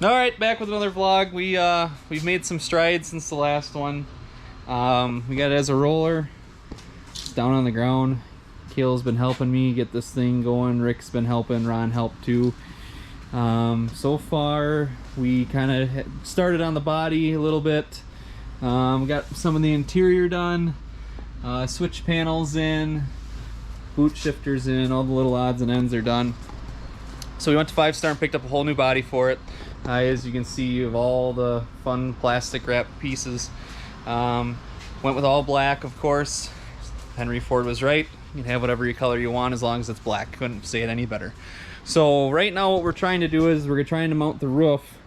All right, back with another vlog. We've made some strides since the last one. We got it as a roller. It's down on the ground. Kale's been helping me get this thing going. Rick's been helping. Ron helped too. So far, we kind of started on the body a little bit. Got some of the interior done. Switch panels in. Boot shifters in. All the little odds and ends are done. So we went to 5 Star and picked up a whole new body for it. As you can see, you have all the fun plastic wrap pieces. Went with all black, of course. Henry Ford was right. You can have whatever your color you want as long as it's black. Couldn't say it any better. So right now what we're trying to do is we're trying to mount the roof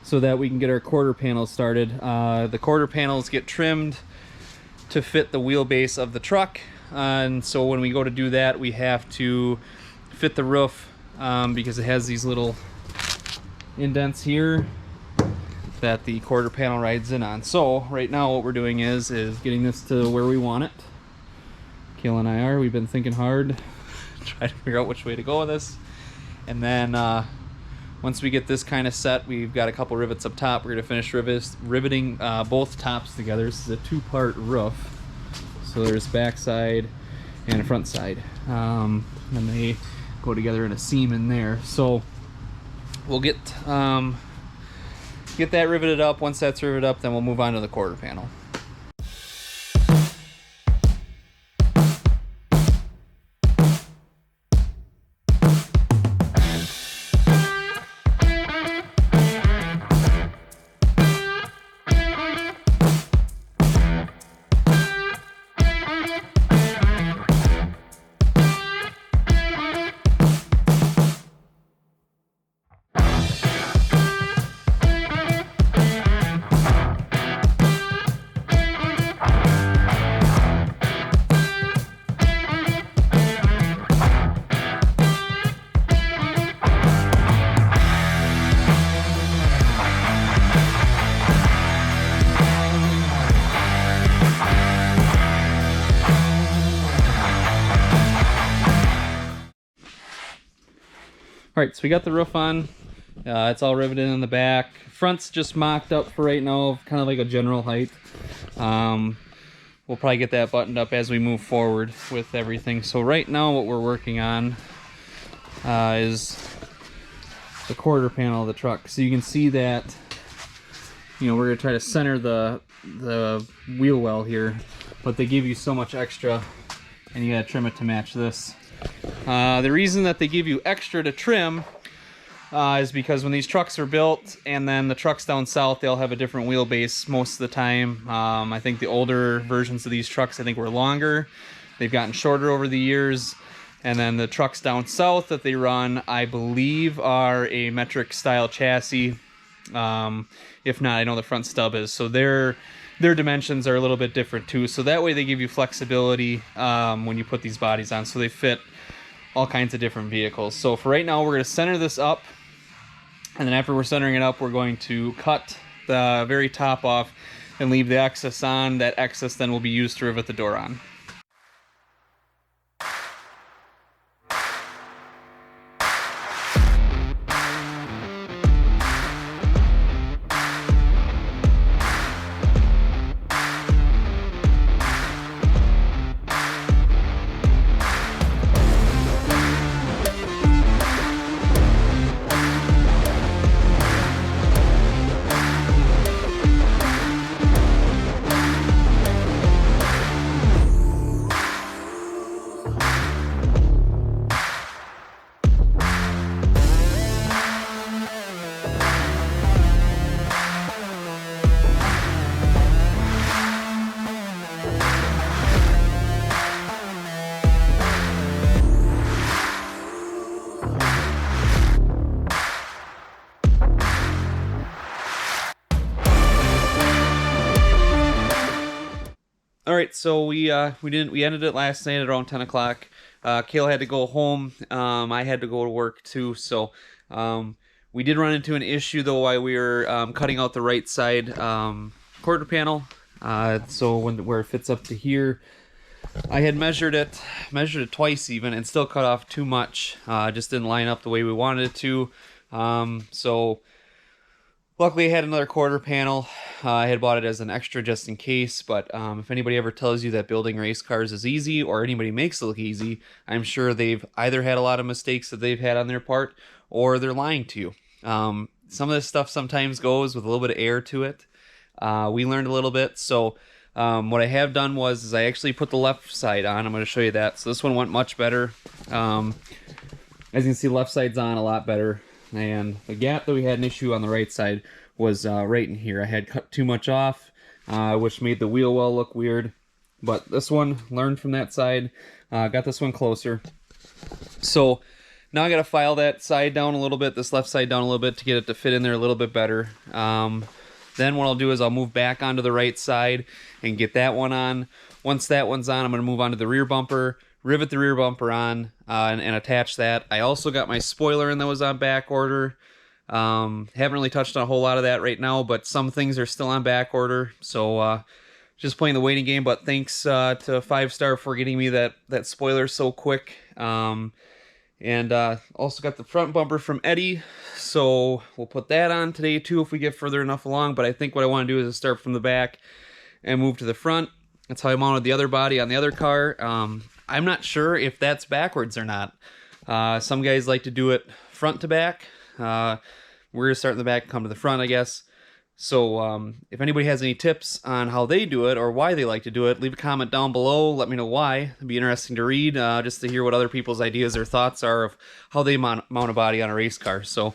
so that we can get our quarter panels started. The quarter panels get trimmed to fit the wheelbase of the truck. And so when we go to do that, we have to fit the roof because it has these little indents here that the quarter panel rides in on. So right now what we're doing is getting this to where we want it. Kale and I are. We've been thinking hard, trying to figure out which way to go with this. And then once we get this kind of set, we've got a couple rivets up top. We're going to finish riveting both tops together. This is a 2-part roof. So there's back side and a front side. And they go together in a seam in there. So we'll get that riveted up. Once that's riveted up, then we'll move on to the quarter panel. All right, so we got the roof on. It's all riveted in the back. Front's just mocked up for right now, kind of like a general height. We'll probably get that buttoned up as we move forward with everything. So right now what we're working on is the quarter panel of the truck. So you can see that, we're gonna try to center the wheel well here, but they give you so much extra and you gotta trim it to match this. The reason that they give you extra to trim is because when these trucks are built and then the trucks down south, they'll have a different wheelbase most of the time. I think the older versions of these trucks, I think, were longer. They've gotten shorter over the years. And then the trucks down south that they run, I believe, are a metric style chassis. If not, I know the front stub is. So their dimensions are a little bit different too. So that way they give you flexibility when you put these bodies on. So they fit all kinds of different vehicles. So for right now, we're going to center this up. And then after we're centering it up, we're going to cut the very top off and leave the excess on. That excess then will be used to rivet the door on. All right, so we ended it last night at around 10 o'clock. Kale had to go home. I had to go to work too. So we did run into an issue though while we were cutting out the right side quarter panel. So where it fits up to here, I had measured it twice even, and still cut off too much. Just didn't line up the way we wanted it to. So Luckily, I had another quarter panel. I had bought it as an extra just in case, but if anybody ever tells you that building race cars is easy, or anybody makes it look easy, I'm sure they've either had a lot of mistakes that they've had on their part, or they're lying to you. Some of this stuff sometimes goes with a little bit of air to it. We learned a little bit, so what I have done is I actually put the left side on. I'm going to show you that. So this one went much better. As you can see, left side's on a lot better. And the gap that we had an issue on the right side was right in here. I had cut too much off, which made the wheel well look weird. But this one, learned from that side, got this one closer. So now I got to file that side down a little bit, this left side down a little bit to get it to fit in there a little bit better. Then what I'll do is I'll move back onto the right side and get that one on. Once that one's on, I'm going to move on to the rear bumper, rivet the rear bumper on, and attach that. I also got my spoiler in that was on back order. Haven't really touched on a whole lot of that right now, but some things are still on back order. So just playing the waiting game, but thanks to 5 Star for getting me that spoiler so quick. And also got the front bumper from Eddie, so we'll put that on today too if we get further enough along. But I think what I want to do is start from the back and move to the front. That's how I mounted the other body on the other car. I'm not sure if that's backwards or not. Some guys like to do it front to back. We're going to start in the back and come to the front, I guess. So if anybody has any tips on how they do it or why they like to do it, leave a comment down below. Let me know why. It'd be interesting to read, just to hear what other people's ideas or thoughts are of how they mount a body on a race car. So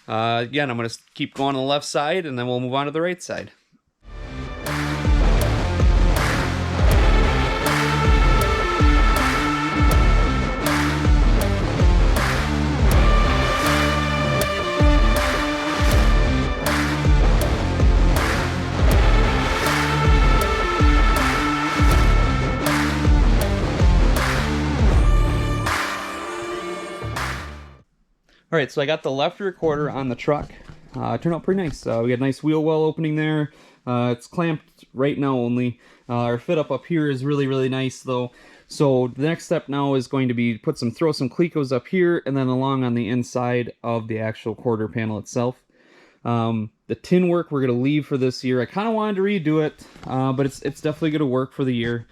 again, I'm going to keep going on the left side, and then we'll move on to the right side. All right, so I got the left rear quarter on the truck. It turned out pretty nice. We got a nice wheel well opening there. It's clamped right now only. Our fit up here is really, really nice though. So the next step now is going to be throw some clecos up here and then along on the inside of the actual quarter panel itself. The tin work we're going to leave for this year. I kind of wanted to redo it, but it's definitely going to work for the year.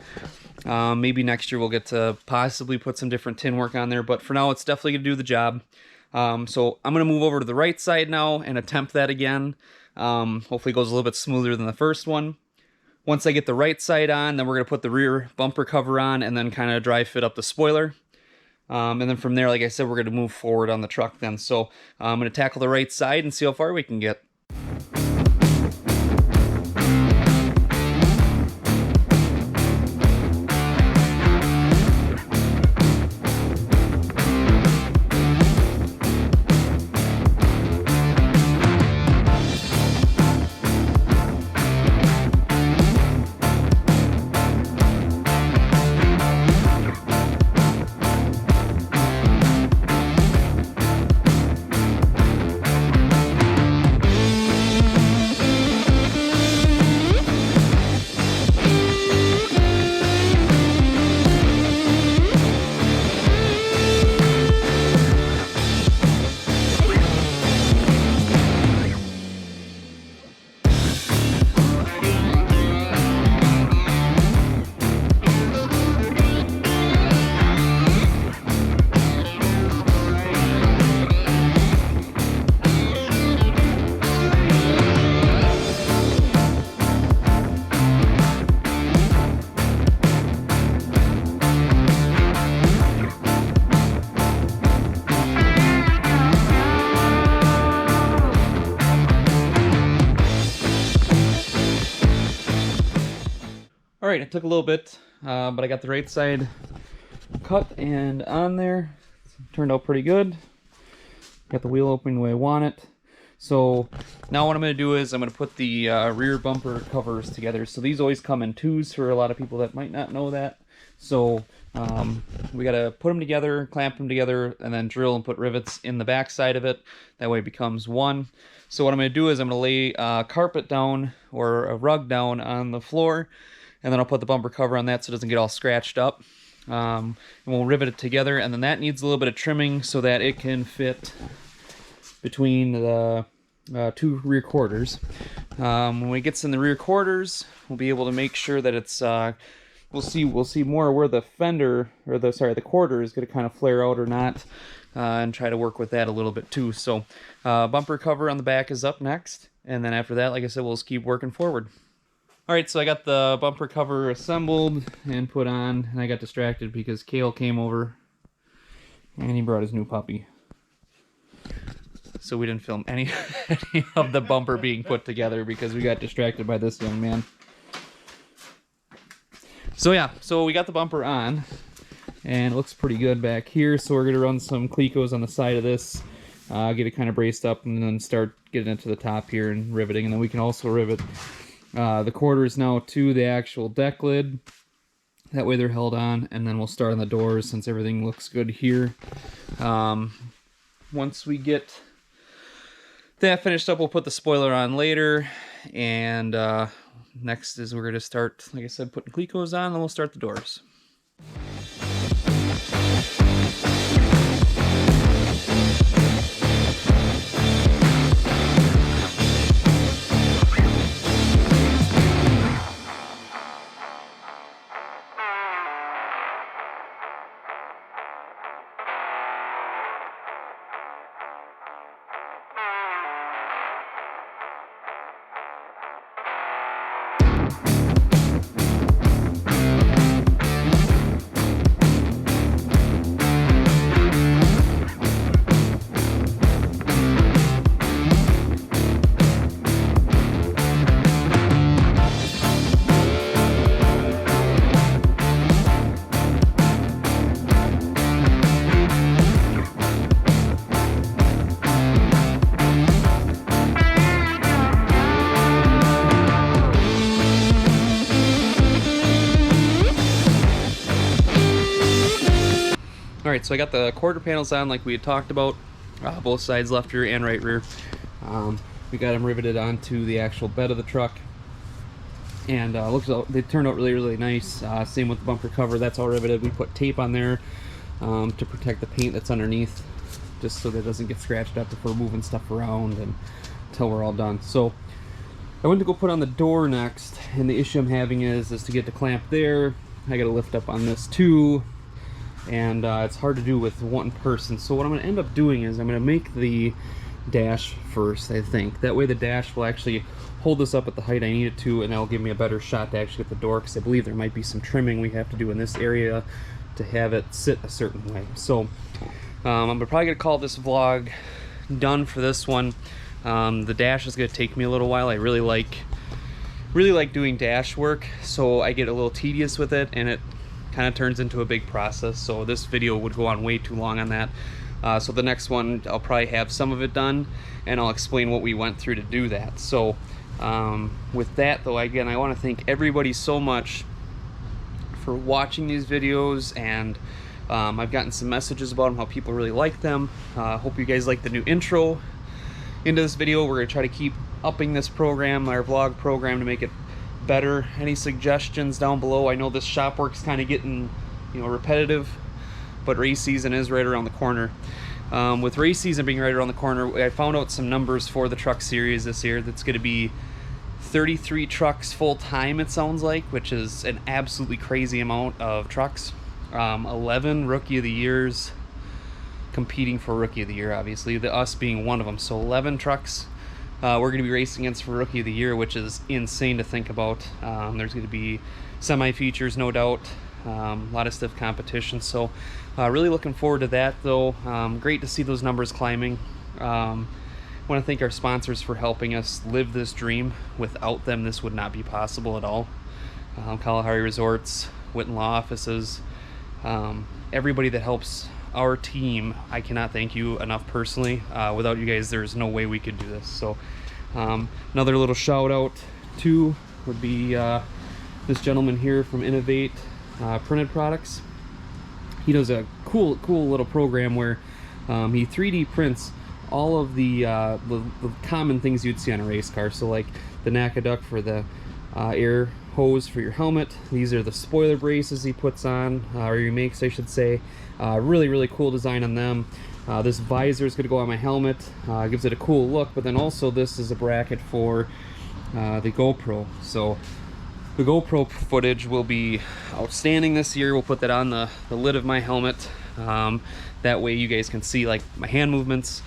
Maybe next year we'll get to possibly put some different tin work on there, but for now it's definitely going to do the job. So I'm going to move over to the right side now and attempt that again. Hopefully it goes a little bit smoother than the first one. Once I get the right side on, then we're going to put the rear bumper cover on and then kind of dry fit up the spoiler. And then from there, like I said, we're going to move forward on the truck then. So I'm going to tackle the right side and see how far we can get. All right, it took a little bit, but I got the right side cut and on there. Turned out pretty good. Got the wheel opening the way I want it. So now what I'm going to do is I'm going to put the rear bumper covers together. So these always come in twos for a lot of people that might not know that. So we got to put them together, clamp them together, and then drill and put rivets in the back side of it. That way it becomes one. So what I'm going to do is I'm going to lay a carpet down or a rug down on the floor, and then I'll put the bumper cover on that so it doesn't get all scratched up. And we'll rivet it together, and then that needs a little bit of trimming so that it can fit between the two rear quarters. When it gets in the rear quarters, we'll be able to make sure that it's we'll see more where the fender, or the quarter is going to kind of flare out or not, and try to work with that a little bit too. So bumper cover on the back is up next, and then after that, like I said, we'll just keep working forward. All right, so I got the bumper cover assembled and put on, and I got distracted because Kale came over and he brought his new puppy. So we didn't film any of the bumper being put together because we got distracted by this young man. So yeah, so we got the bumper on, and it looks pretty good back here. So we're gonna run some Clecos on the side of this, get it kind of braced up, and then start getting it to the top here and riveting. And then we can also rivet the quarters now to the actual deck lid. That way they're held on, and then we'll start on the doors since everything looks good here. Once we get that finished up, we'll put the spoiler on later, and next is we're going to start, like I said, putting Clecos on, and then we'll start the doors. Alright, so I got the quarter panels on like we had talked about, both sides, left rear and right rear. We got them riveted onto the actual bed of the truck, and they turned out really, really nice. Same with the bumper cover, that's all riveted. We put tape on there to protect the paint that's underneath, just so that it doesn't get scratched up if we're moving stuff around and until we're all done. So I went to go put on the door next, and the issue I'm having is to get the clamp there. I got to lift up on this too, and it's hard to do with one person. So what I'm going to end up doing is I'm going to make the dash first, I think. That way the dash will actually hold this up at the height I need it to, and that'll give me a better shot to actually get the door, because I believe there might be some trimming we have to do in this area to have it sit a certain way. So I'm probably going to call this vlog done for this one. The dash is going to take me a little while. I really like doing dash work, so I get a little tedious with it, and it kind of turns into a big process. So this video would go on way too long on that. So the next one, I'll probably have some of it done, and I'll explain what we went through to do that. So with that though, again, I want to thank everybody so much for watching these videos, and I've gotten some messages about them, how people really like them. Hope you guys like the new intro into this video. We're going to try to keep upping this program, our vlog program, to make it better. Any suggestions down below? I know this shop work's kind of getting, repetitive, but race season is right around the corner. With race season being right around the corner, I found out some numbers for the truck series this year. That's going to be 33 trucks full time, it sounds like, which is an absolutely crazy amount of trucks. 11 Rookie of the Years competing for Rookie of the Year, obviously, us being one of them. So 11 trucks we're going to be racing against for Rookie of the Year, which is insane to think about. There's going to be semi-features, no doubt, a lot of stiff competition. So really looking forward to that, though. Great to see those numbers climbing. I want to thank our sponsors for helping us live this dream. Without them, this would not be possible at all. Kalahari Resorts, Witten Law Offices, everybody that helps our team, I cannot thank you enough personally. Without you guys, there's no way we could do this. So another little shout out too would be this gentleman here from Innovate Printed Products. He does a cool little program where he 3D prints all of the common things you'd see on a race car. So like the NACA duct for the air hose for your helmet. These are the spoiler braces he puts on, or he makes, I should say. Really cool design on them. This visor is going to go on my helmet, gives it a cool look, but then also this is a bracket for the GoPro. So the GoPro footage will be outstanding this year. We'll put that on the lid of my helmet. That way you guys can see like my hand movements,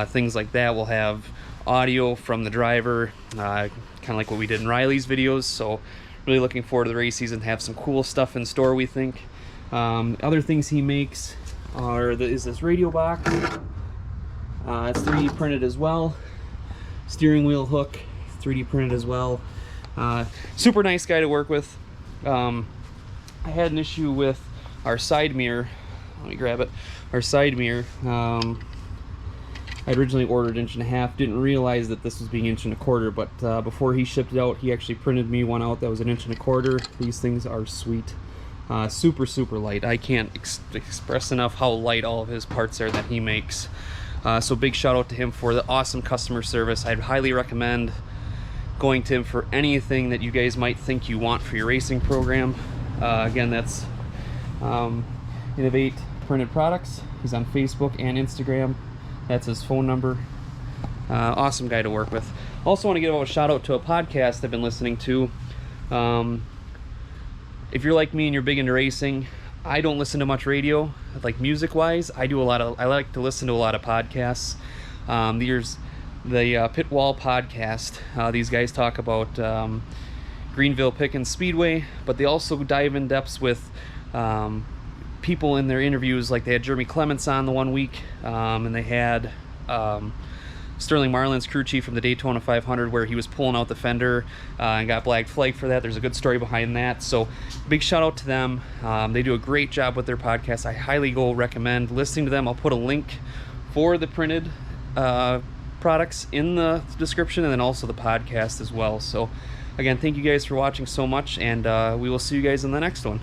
things like that. We'll have audio from the driver, kind of like what we did in Riley's videos. So really looking forward to the race season, have some cool stuff in store, we think. Other things he makes is this radio box. It's 3D printed as well. Steering wheel hook, 3D printed as well. Super nice guy to work with. I had an issue with our side mirror. Let me grab it. Our side mirror. I originally ordered 1.5 inches. Didn't realize that this was being 1.25 inches, but before he shipped it out, he actually printed me one out that was 1.25 inches. These things are sweet. Super, super light. I can't express enough how light all of his parts are that he makes. So big shout out to him for the awesome customer service. I'd highly recommend going to him for anything that you guys might think you want for your racing program. Again, that's Innovate Printed Products. He's on Facebook and Instagram. That's his phone number. Awesome guy to work with. Also want to give a shout out to a podcast I've been listening to. If you're like me and you're big into racing, I don't listen to much radio, like music-wise. I like to listen to a lot of podcasts. There's the Pit Wall podcast. These guys talk about Greenville Pickens Speedway, but they also dive in depths with people in their interviews. Like they had Jeremy Clements on the one week, and they had Sterling Marlin's crew chief from the Daytona 500, where he was pulling out the fender and got black flag for that. There's a good story behind that. So big shout out to them. They do a great job with their podcast. I highly recommend listening to them. I'll put a link for the printed products in the description, and then also the podcast as well. So again, thank you guys for watching so much, and we will see you guys in the next one.